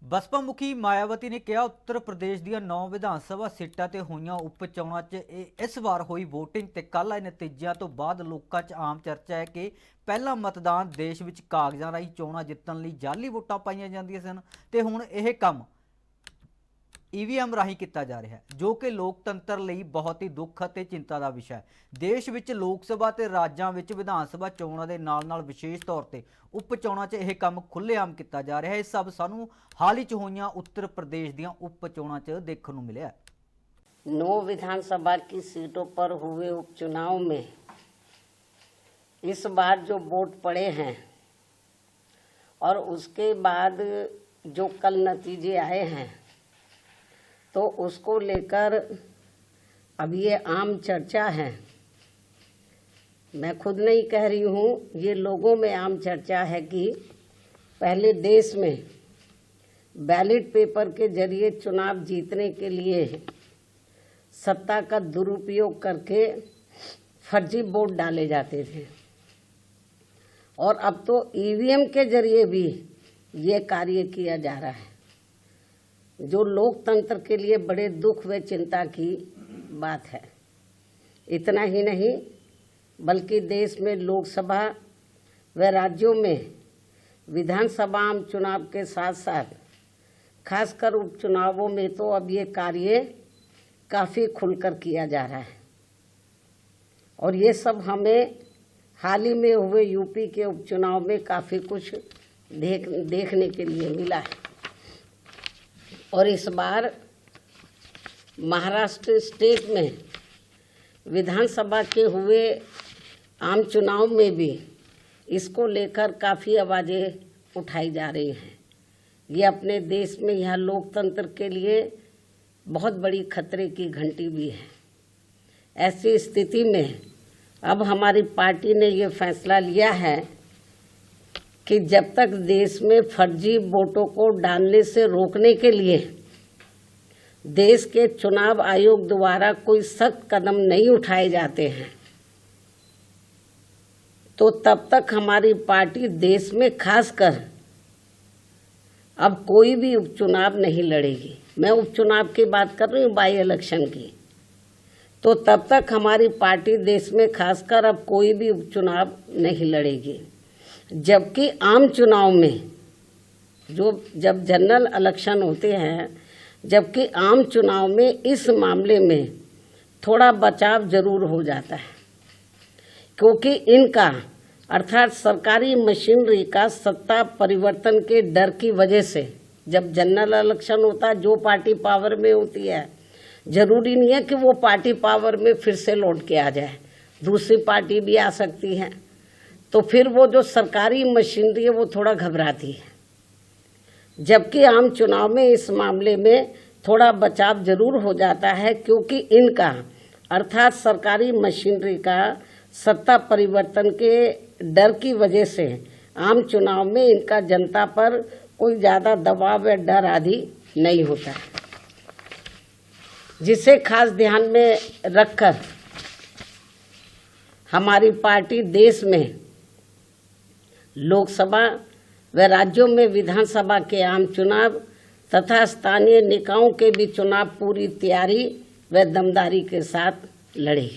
बसपा मुखी मायावती ने कहा उत्तर प्रदेश ਦੀਆਂ 9 विधान सभा सीटां ते होईयां उप चोणां 'ਚ इस बार हुई वोटिंग ते कल आए नतीजिਆਂ ਤੋਂ ਬਾਅਦ ਲੋਕਾਂ 'ਚ ਆਮ ਚਰਚਾ ਹੈ ਕਿ ਪਹਿਲਾ ਮਤਦਾਨ ਦੇਸ਼ ਵਿੱਚ ਕਾਗਜ਼ਾਂ ਰਾਹੀਂ ਚੋਣਾਂ ਜਿੱਤਣ ਲਈ ਜਾਲੀ ਵੋਟਾਂ ਪਾਈਆਂ ਜਾਂਦੀਆਂ ਸਨ ਤੇ ਹੁਣ ਇਹ ਕੰਮ ईवीएम राही किया जा रहा है जो कि लोकतंत्र ਲਈ बहुत ही दुख ਅਤੇ चिंता का विषय है। देश ਵਿੱਚ लोक सभा ਤੇ राज्यों ਵਿੱਚ विधान सभा चोणों के नाल विशेष तौर पर उप चोणों 'ਚ ਇਹ ਕੰਮ खुलेआम किया जा रहा है। इस सब सानू हाल ही च होईयां उत्तर प्रदेश ਦੀਆਂ उप चोणों 'ਚ देखने को मिला। 9 विधानसभा की सीटों पर हुए उपचुनाव में इस बार जो वोट पड़े हैं और उसके बाद जो कल नतीजे आए हैं तो उसको लेकर अब ये आम चर्चा है। मैं खुद नहीं कह रही हूँ, ये लोगों में आम चर्चा है कि पहले देश में बैलेट पेपर के जरिए चुनाव जीतने के लिए सत्ता का दुरुपयोग करके फर्जी वोट डाले जाते थे और अब तो ईवीएम के जरिए भी ये कार्य किया जा रहा है, जो लोकतंत्र के लिए बड़े दुख व चिंता की बात है। इतना ही नहीं बल्कि देश में लोकसभा व राज्यों में विधानसभा आम चुनाव के साथ साथ खासकर उपचुनावों में तो अब ये कार्य काफ़ी खुलकर किया जा रहा है और ये सब हमें हाल ही में हुए यूपी के उपचुनाव में काफ़ी कुछ देखने के लिए मिला है। और इस बार महाराष्ट्र स्टेट में विधानसभा के हुए आम चुनाव में भी इसको लेकर काफ़ी आवाज़ें उठाई जा रही हैं। ये अपने देश में यह लोकतंत्र के लिए बहुत बड़ी खतरे की घंटी भी है। ऐसी स्थिति में अब हमारी पार्टी ने ये फैसला लिया है कि जब तक देश में फर्जी वोटों को डालने से रोकने के लिए देश के चुनाव आयोग द्वारा कोई सख्त कदम नहीं उठाए जाते हैं तो तब तक हमारी पार्टी देश में खासकर अब कोई भी उपचुनाव नहीं लड़ेगी। मैं उपचुनाव की बात कर रही हूँ, बाई इलेक्शन की। तो तब तक हमारी पार्टी देश में खासकर अब कोई भी उपचुनाव नहीं लड़ेगी। जबकि आम चुनाव में जब जनरल इलेक्शन होते हैं, जबकि आम चुनाव में इस मामले में थोड़ा बचाव जरूर हो जाता है, क्योंकि इनका अर्थात सरकारी मशीनरी का सत्ता परिवर्तन के डर की वजह से जब जनरल इलेक्शन होता है, जो पार्टी पावर में होती है जरूरी नहीं है कि वो पार्टी पावर में फिर से लौट के आ जाए, दूसरी पार्टी भी आ सकती है। तो फिर वो जो सरकारी मशीनरी है वो थोड़ा घबराती है। जबकि आम चुनाव में इस मामले में थोड़ा बचाव जरूर हो जाता है, क्योंकि इनका अर्थात सरकारी मशीनरी का सत्ता परिवर्तन के डर की वजह से आम चुनाव में इनका जनता पर कोई ज़्यादा दबाव या डर आदि नहीं होता है, जिसे खास ध्यान में रखकर हमारी पार्टी देश में लोकसभा व राज्यों में विधानसभा के आम चुनाव तथा स्थानीय निकायों के भी चुनाव पूरी तैयारी व दमदारी के साथ लड़े।